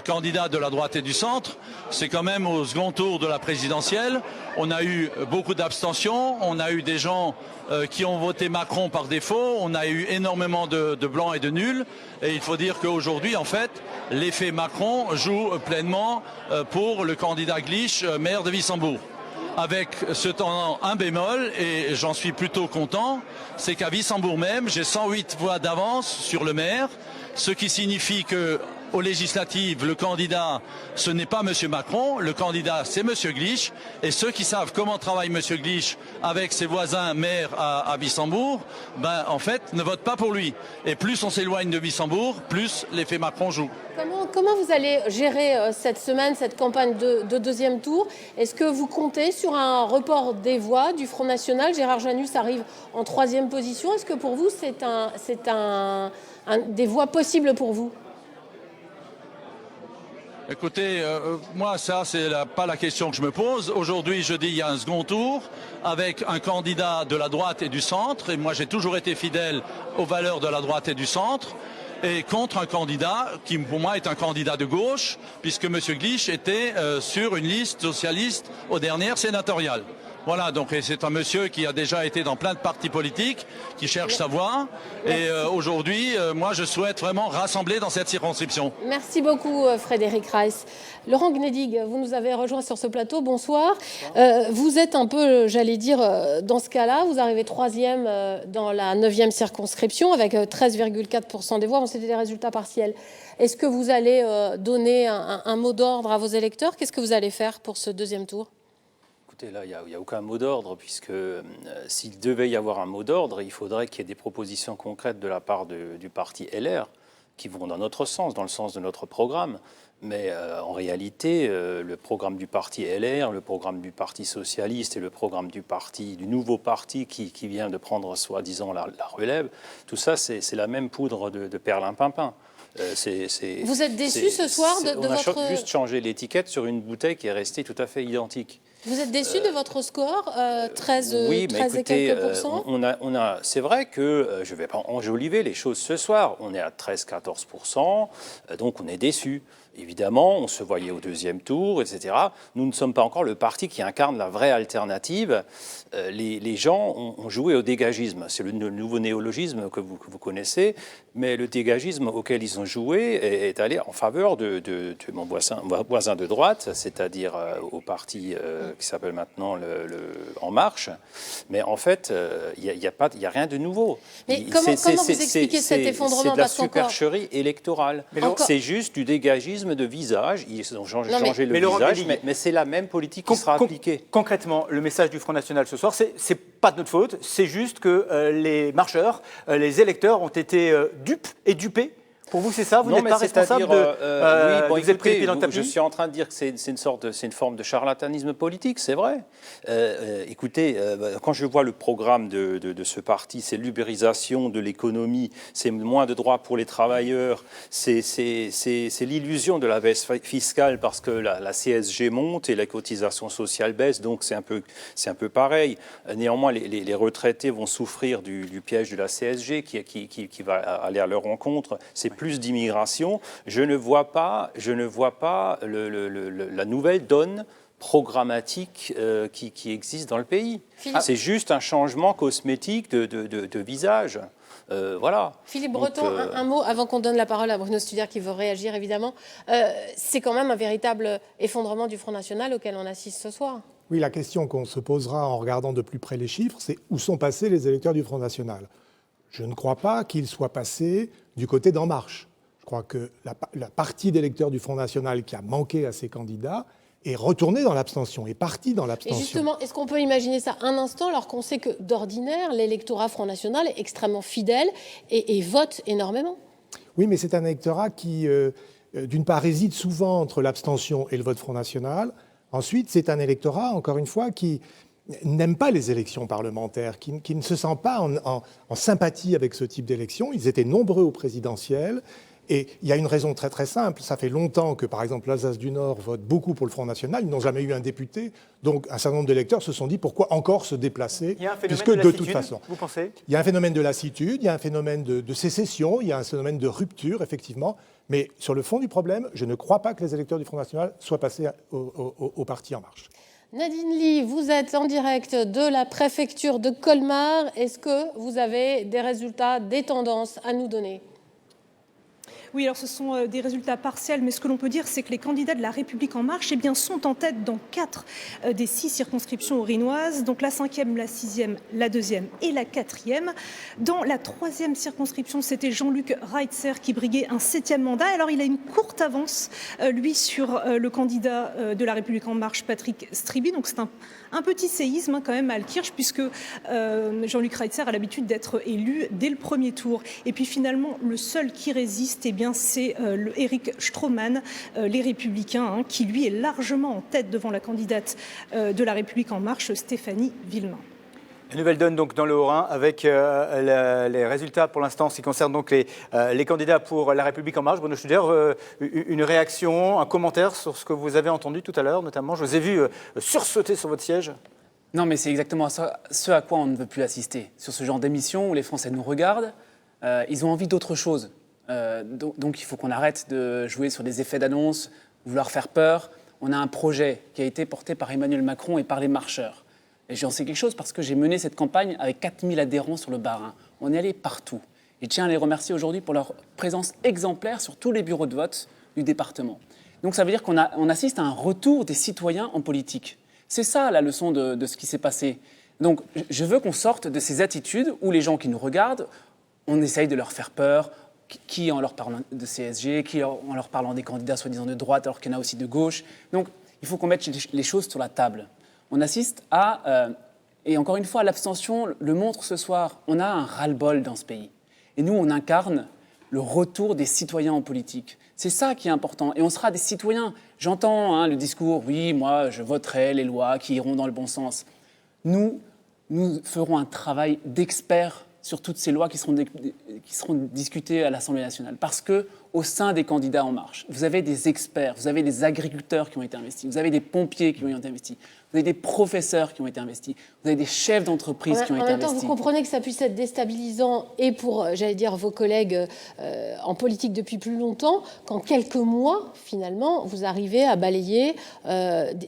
candidats de la droite et du centre, c'est quand même au second tour de la présidentielle. On a eu beaucoup d'abstentions, on a eu des gens qui ont voté Macron par défaut, on a eu énormément de blancs et de nuls. Et il faut dire qu'aujourd'hui, en fait, l'effet Macron joue pleinement pour le candidat Glich, maire de Wissembourg. Avec cependant un bémol, et j'en suis plutôt content, c'est qu'à Wissembourg même, j'ai 108 voix d'avance sur le maire, ce qui signifie que aux législatives, le candidat, ce n'est pas M. Macron, le candidat, c'est M. Glich. Et ceux qui savent comment travaille M. Glich avec ses voisins maires à Wissembourg, ben, en fait, ne votent pas pour lui. Et plus on s'éloigne de Wissembourg, plus l'effet Macron joue. Comment vous allez gérer cette semaine, cette campagne de deuxième tour? Est-ce que vous comptez sur un report des voix du Front National? Gérard Janus arrive en 3e position. Est-ce que pour vous, c'est des voix possibles pour vous? Écoutez, moi, ça, c'est pas la question que je me pose. Aujourd'hui, je dis il y a un second tour avec un candidat de la droite et du centre. Et moi, j'ai toujours été fidèle aux valeurs de la droite et du centre. Et contre un candidat qui, pour moi, est un candidat de gauche, puisque M. Glich était sur une liste socialiste aux dernières sénatoriales. Voilà, donc c'est un monsieur qui a déjà été dans plein de partis politiques, qui cherche sa voie. Et aujourd'hui, moi, je souhaite vraiment rassembler dans cette circonscription. Merci beaucoup, Frédéric Reiss. Laurent Gnedig, vous nous avez rejoint sur ce plateau. Bonsoir. Vous êtes un peu, j'allais dire, dans ce cas-là, vous arrivez 3e dans la 9e circonscription avec 13,4% des voix. Bon, c'était des résultats partiels. Est-ce que vous allez donner un mot d'ordre à vos électeurs? Qu'est-ce que vous allez faire pour ce deuxième tour? Là, il n'y a aucun mot d'ordre, puisque s'il devait y avoir un mot d'ordre, il faudrait qu'il y ait des propositions concrètes de la part du parti LR qui vont dans notre sens, dans le sens de notre programme. Mais en réalité, le programme du parti LR, le programme du parti socialiste et le programme du nouveau parti qui vient de prendre soi-disant la relève, tout ça, c'est la même poudre de perlimpinpin. Vous êtes déçu ce soir de votre... On a juste changé l'étiquette sur une bouteille qui est restée tout à fait identique. Vous êtes déçu de votre score, 13 oui, mais 13 écoutez, et quelques pourcents? C'est vrai que je ne vais pas enjoliver les choses ce soir. On est à 13-14%, donc on est déçu. Évidemment, on se voyait au deuxième tour, etc. Nous ne sommes pas encore le parti qui incarne la vraie alternative. Les gens ont joué au dégagisme. C'est le nouveau néologisme que vous connaissez. Mais le dégagisme auquel ils ont joué est allé en faveur de mon voisin de droite, c'est-à-dire au parti qui s'appelle maintenant En Marche. Mais en fait, il n'y a rien de nouveau. Mais comment vous expliquez cet effondrement? C'est de la supercherie électorale. C'est juste du dégagisme de visage. Ils ont changé le visage, mais c'est la même politique qui sera appliquée. Concrètement, le message du Front National ce soir, c'est pas de notre faute, c'est juste que les marcheurs, les électeurs ont été dupes et dupés. Pour vous, c'est ça? Vous n'êtes pas responsable oui, vous êtes pris les pieds dans le tapis? Je suis en train de dire que c'est une forme de charlatanisme politique, c'est vrai. Écoutez, quand je vois le programme de ce parti, c'est l'ubérisation de l'économie, c'est moins de droits pour les travailleurs, c'est l'illusion de la baisse fiscale parce que la CSG monte et la cotisation sociale baisse, donc c'est un peu pareil. Néanmoins, les retraités vont souffrir du piège de la CSG qui va aller à leur rencontre. C'est plus d'immigration. Je ne vois pas la nouvelle donne programmatique qui existe dans le pays. C'est juste un changement cosmétique de visage. Voilà. Philippe Donc, Breton, un mot avant qu'on donne la parole à Bruno Studer qui veut réagir évidemment. C'est quand même un véritable effondrement du Front National auquel on assiste ce soir. Oui, la question qu'on se posera en regardant de plus près les chiffres, c'est où sont passés les électeurs du Front National? Je ne crois pas qu'ils soient passés du côté d'En Marche. Je crois que la partie d'électeurs du Front National qui a manqué à ces candidats est retournée dans l'abstention, est partie dans Et l'abstention. justement, est-ce qu'on peut imaginer ça un instant alors qu'on sait que d'ordinaire, l'électorat Front National est extrêmement fidèle et vote énormément? Oui, mais c'est un électorat qui, d'une part, hésite souvent entre l'abstention et le vote Front National. Ensuite, c'est un électorat, encore une fois, qui n'aime pas les élections parlementaires, qui ne se sent pas en sympathie avec ce type d'élection. Ils étaient nombreux aux présidentielles. Et il y a une raison très très simple. Ça fait longtemps que, par exemple, l'Alsace du Nord vote beaucoup pour le Front National. Ils n'ont jamais eu un député. Donc, un certain nombre d'électeurs se sont dit pourquoi encore se déplacer, Il y a un phénomène puisque de de toute lassitude, façon. vous pensez? Il y a un phénomène de lassitude, il y a un phénomène de sécession, il y a un phénomène de rupture, effectivement. Mais sur le fond du problème, je ne crois pas que les électeurs du Front National soient passés au parti En Marche. Nadine Lee, vous êtes en direct de la préfecture de Colmar. Est-ce que vous avez des résultats, des tendances à nous donner ? Oui, alors ce sont des résultats partiels, mais ce que l'on peut dire, c'est que les candidats de La République En Marche sont en tête dans 4 des 6 circonscriptions haut-rhinoises, donc la 5e, la 6e, la 2e et la 4e. Dans la 3e circonscription, c'était Jean-Luc Reitzer qui briguait un 7e mandat. Alors il a une courte avance, lui, sur le candidat de La République En Marche, Patrick Striby. Donc c'est un petit séisme quand même à Altkirch, puisque Jean-Luc Reitzer a l'habitude d'être élu dès le premier tour. Et puis finalement, le seul qui résiste, c'est Éric Stroman, les Républicains, qui lui est largement en tête devant la candidate de La République En Marche, Stéphanie Villemain. La nouvelle donne donc dans le Haut-Rhin avec les résultats pour l'instant en ce qui concerne donc les candidats pour La République En Marche. Bruno Studer, une réaction, un commentaire sur ce que vous avez entendu tout à l'heure notamment. Je vous ai vu sursauter sur votre siège. Non, mais c'est exactement ce à quoi on ne veut plus assister. Sur ce genre d'émission où les Français nous regardent, ils ont envie d'autre chose. Donc il faut qu'on arrête de jouer sur des effets d'annonce, vouloir faire peur. On a un projet qui a été porté par Emmanuel Macron et par les marcheurs. Et j'en sais quelque chose parce que j'ai mené cette campagne avec 4000 adhérents sur le Bas-Rhin. On est allé partout. Et je tiens à les remercier aujourd'hui pour leur présence exemplaire sur tous les bureaux de vote du département. Donc ça veut dire qu'on assiste à un retour des citoyens en politique. C'est ça la leçon de ce qui s'est passé. Donc je veux qu'on sorte de ces attitudes où les gens qui nous regardent, on essaye de leur faire peur, qui en leur parlant de CSG, qui en leur parlant des candidats soi-disant de droite alors qu'il y en a aussi de gauche. Donc il faut qu'on mette les choses sur la table. On assiste à, et encore une fois, l'abstention le montre ce soir, on a un ras-le-bol dans ce pays. Et nous, on incarne le retour des citoyens en politique. C'est ça qui est important. Et on sera des citoyens. J'entends le discours, oui, moi, je voterai les lois qui iront dans le bon sens. Nous ferons un travail d'experts sur toutes ces lois qui seront discutées à l'Assemblée nationale. Parce qu'au sein des candidats En Marche, vous avez des experts, vous avez des agriculteurs qui ont été investis, vous avez des pompiers qui ont été investis, vous avez des professeurs qui ont été investis, vous avez des chefs d'entreprise qui ont été investis. En même temps, vous comprenez que ça puisse être déstabilisant et pour, j'allais dire, vos collègues en politique depuis plus longtemps, qu'en quelques mois, finalement, vous arrivez à balayer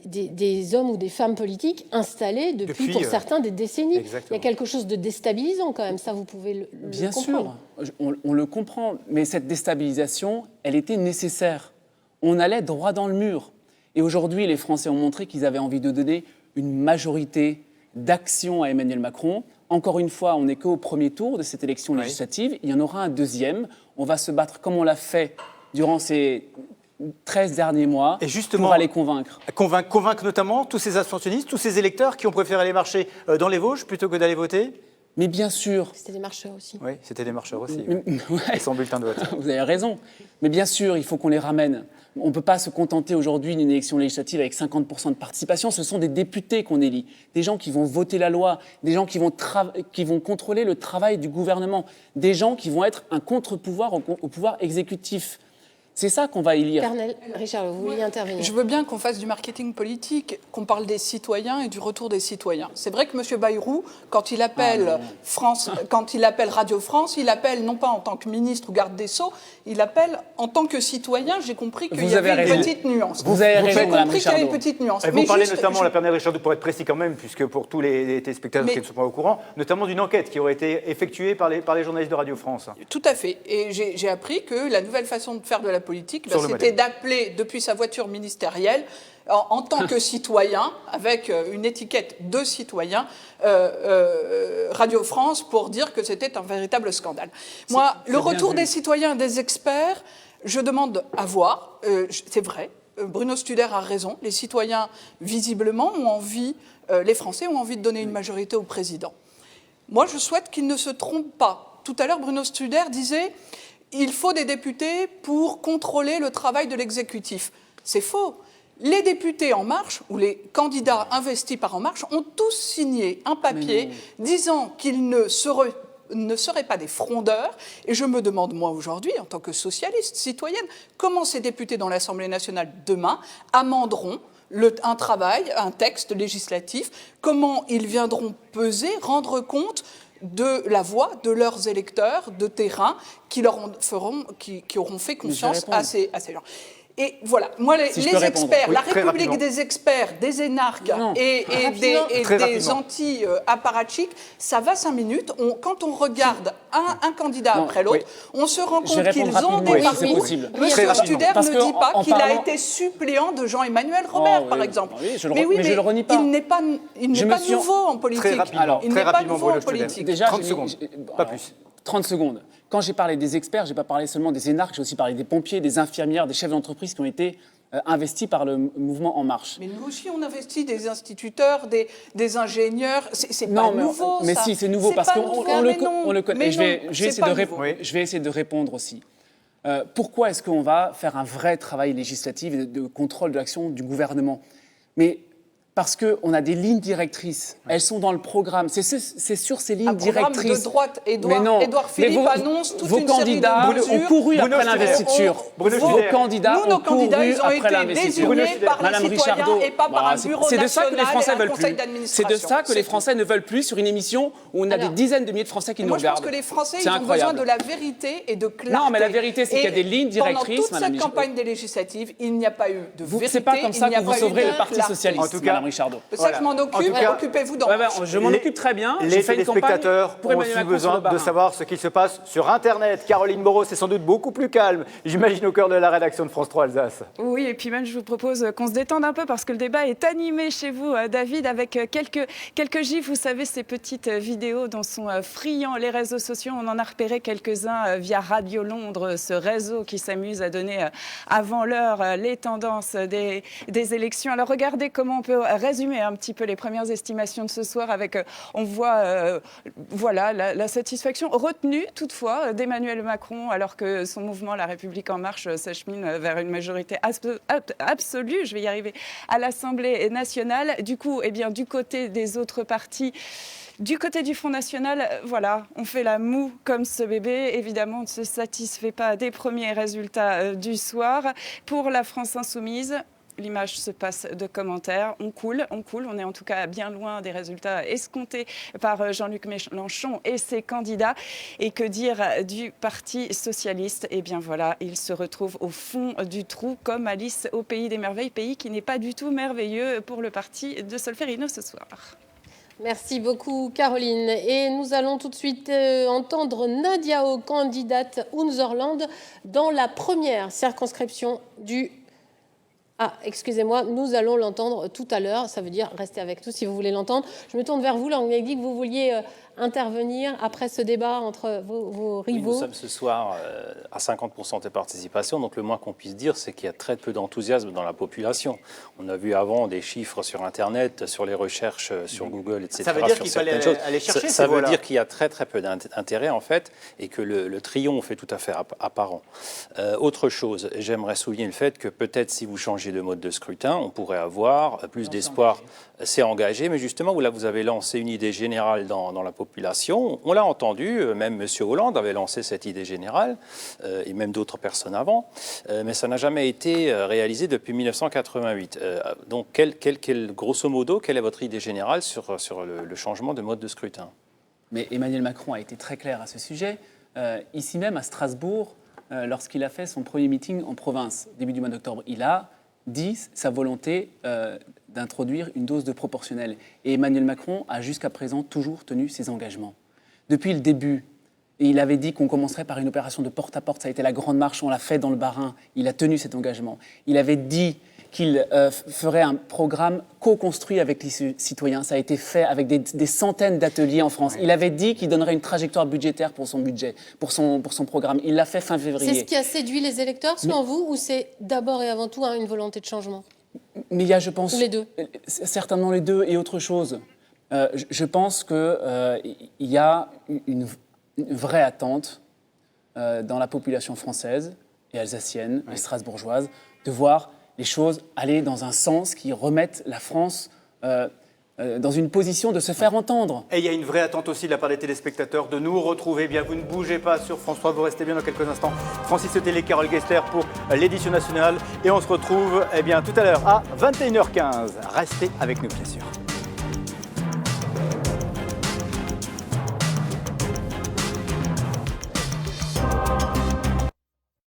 des hommes ou des femmes politiques installés depuis pour certains, des décennies. Exactement. Il y a quelque chose de déstabilisant quand même, ça vous pouvez le Bien comprendre. sûr, on le comprend, mais cette déstabilisation, elle était nécessaire. On allait droit dans le mur. Et aujourd'hui, les Français ont montré qu'ils avaient envie de donner une majorité d'action à Emmanuel Macron. Encore une fois, on n'est qu'au premier tour de cette élection législative. Il y en aura un deuxième. On va se battre comme on l'a fait durant ces 13 derniers mois et justement, pour aller convaincre. Convaincre notamment tous ces abstentionnistes, tous ces électeurs qui ont préféré aller marcher dans les Vosges plutôt que d'aller voter. Mais bien sûr. C'était des marcheurs aussi. Oui, c'était des marcheurs aussi. Ouais. Sans bulletin de vote. Vous avez raison. Mais bien sûr, il faut qu'on les ramène. On ne peut pas se contenter aujourd'hui d'une élection législative avec 50% de participation. Ce sont des députés qu'on élit, des gens qui vont voter la loi, des gens qui vont contrôler le travail du gouvernement, des gens qui vont être un contre-pouvoir au pouvoir exécutif. C'est ça qu'on va élire. Pernel, Richard, vous vouliez intervenir. Je veux bien qu'on fasse du marketing politique, qu'on parle des citoyens et du retour des citoyens. C'est vrai que M. Bayrou, quand il appelle quand il appelle Radio France, il appelle non pas en tant que ministre ou garde des Sceaux, il appelle en tant que citoyen. J'ai compris qu'il y avait une petite nuance. Vous avez raison, J'ai compris qu'il y avait une petite nuance. Et vous parlez notamment, la Pernel Richardot, pour être précis quand même, puisque pour tous les téléspectateurs qui ne sont pas au courant, notamment d'une enquête qui aurait été effectuée par les journalistes de Radio France. Tout à fait. Et j'ai appris que la nouvelle façon de faire de la politique, c'était d'appeler depuis sa voiture ministérielle, en tant que citoyen, avec une étiquette de citoyen, Radio France, pour dire que c'était un véritable scandale. Moi, le retour des citoyens et des experts, je demande à voir. C'est vrai, Bruno Studer a raison. Les citoyens, visiblement, ont envie, les Français ont envie de donner une majorité au président. Moi, je souhaite qu'ils ne se trompent pas. Tout à l'heure, Bruno Studer disait il faut des députés pour contrôler le travail de l'exécutif. C'est faux. Les députés En Marche, ou les candidats investis par En Marche, ont tous signé un papier disant qu'ils ne seraient pas des frondeurs. Et je me demande, moi, aujourd'hui, en tant que socialiste, citoyenne, comment ces députés dans l'Assemblée nationale, demain, amenderont un texte législatif, comment ils viendront peser, rendre compte de la voix de leurs électeurs de terrain qui auront fait confiance à ces gens. Et voilà, moi, les experts, la République des experts, des énarques et des anti-apparatchiks, ça va 5 minutes. Quand on regarde un candidat après l'autre, on se rend compte qu'ils ont des parcours. Monsieur Studer ne dit pas qu'il a été suppléant de Jean-Emmanuel Robert, par exemple. Mais oui, mais je le renie pas. Il n'est pas nouveau en politique. Il n'est pas nouveau en politique. Déjà, 30 secondes, pas plus. 30 secondes. Quand j'ai parlé des experts, je n'ai pas parlé seulement des énarques, j'ai aussi parlé des pompiers, des infirmières, des chefs d'entreprise qui ont été investis par le mouvement En Marche. Mais nous aussi, on investit des instituteurs, des ingénieurs. C'est pas nouveau, mais ça. si, c'est nouveau parce qu'on le connaît. Je vais essayer de répondre aussi. Pourquoi est-ce qu'on va faire un vrai travail législatif et de contrôle de l'action du gouvernement? Mais parce qu'on a des lignes directrices. Elles sont dans le programme. C'est sur ces lignes directrices. De droite, Édouard Philippe annonce toute une série de mesures. Vos candidats ont couru après l'investiture. Nos candidats, ils ont été désignés par les citoyens et pas par un bureau national et un conseil d'administration. C'est de ça que les Français ne veulent plus sur une émission où on a des dizaines de milliers de Français qui nous regardent. Je pense que les Français, ils ont besoin de la vérité et de clarté. Non, mais la vérité, c'est qu'il y a des lignes directrices, Pendant toute cette campagne des législatives, il n'y a pas eu de vérité. C'est pas comme ça que vous sauverez le Parti socialiste. Richardot. C'est ça que je m'en occupe, occupez-vous d'en je m'en occupe très bien. Les téléspectateurs ont aussi besoin de savoir ce qui se passe sur Internet. Caroline Moreau, c'est sans doute beaucoup plus calme, j'imagine, au cœur de la rédaction de France 3 Alsace. Oui, et puis même, je vous propose qu'on se détende un peu parce que le débat est animé chez vous, David, avec quelques gifs. Vous savez, ces petites vidéos dont sont friands les réseaux sociaux. On en a repéré quelques-uns via Radio Londres, ce réseau qui s'amuse à donner avant l'heure les tendances des élections. Alors, regardez comment on peut résumer un petit peu les premières estimations de ce soir avec, on voit la satisfaction retenue toutefois d'Emmanuel Macron alors que son mouvement La République En Marche s'achemine vers une majorité absolue, je vais y arriver, à l'Assemblée nationale. Du coup, du côté des autres partis, du côté du Front National, voilà, on fait la moue comme ce bébé. Évidemment, on ne se satisfait pas des premiers résultats du soir. Pour la France Insoumise, l'image se passe de commentaires, on coule, on est en tout cas bien loin des résultats escomptés par Jean-Luc Mélenchon et ses candidats. Et que dire du Parti socialiste? Eh bien voilà, il se retrouve au fond du trou comme Alice au Pays des Merveilles, pays qui n'est pas du tout merveilleux pour le parti de Solferino ce soir. Merci beaucoup Caroline. Et nous allons tout de suite entendre Nadia O, candidate Unserland, dans la première circonscription du... Ah, excusez-moi, nous allons l'entendre tout à l'heure. Ça veut dire restez avec nous si vous voulez l'entendre. Je me tourne vers vous, là, on m'a dit que vous vouliez intervenir après ce débat entre vos rivaux. Oui, nous sommes ce soir à 50% de participation, donc le moins qu'on puisse dire, c'est qu'il y a très peu d'enthousiasme dans la population. On a vu avant des chiffres sur Internet, sur les recherches sur Google, etc. Ça veut dire qu'il fallait aller chercher ça veut dire qu'il y a très très peu d'intérêt en fait, et que le triomphe est tout à fait apparent. Autre chose, j'aimerais souligner le fait que peut-être si vous changez le mode de scrutin, on pourrait avoir plus d'espoir. C'est engagé, mais justement, là, vous avez lancé une idée générale dans la population. On l'a entendu, même M. Hollande avait lancé cette idée générale, et même d'autres personnes avant, mais ça n'a jamais été réalisé depuis 1988. Donc, grosso modo, quelle est votre idée générale sur le changement de mode de scrutin? Mais Emmanuel Macron a été très clair à ce sujet. Ici même, à Strasbourg, lorsqu'il a fait son premier meeting en province, début du mois d'octobre, il a dit sa volonté d'introduire une dose de proportionnelle. Et Emmanuel Macron a jusqu'à présent toujours tenu ses engagements. Depuis le début, il avait dit qu'on commencerait par une opération de porte-à-porte. Ça a été la grande marche, on l'a fait dans le Bas-Rhin. Il a tenu cet engagement. Il avait dit qu'il ferait un programme co-construit avec les citoyens. Ça a été fait avec des centaines d'ateliers en France. Il avait dit qu'il donnerait une trajectoire budgétaire pour son budget, pour son programme. Il l'a fait fin février. C'est ce qui a séduit les électeurs, selon vous, ou c'est d'abord et avant tout une volonté de changement? Mais il y a, je pense... Ou les deux? Certainement les deux et autre chose. Je pense qu'il y a une vraie attente dans la population française et alsacienne et strasbourgeoise de voir les choses aller dans un sens qui remette la France dans une position de se faire entendre. Et il y a une vraie attente aussi de la part des téléspectateurs de nous retrouver. Bien, vous ne bougez pas sur France 3, vous restez bien dans quelques instants. Francis Télé, Carole Gessler pour l'édition nationale. Et on se retrouve tout à l'heure à 21h15. Restez avec nous, bien sûr.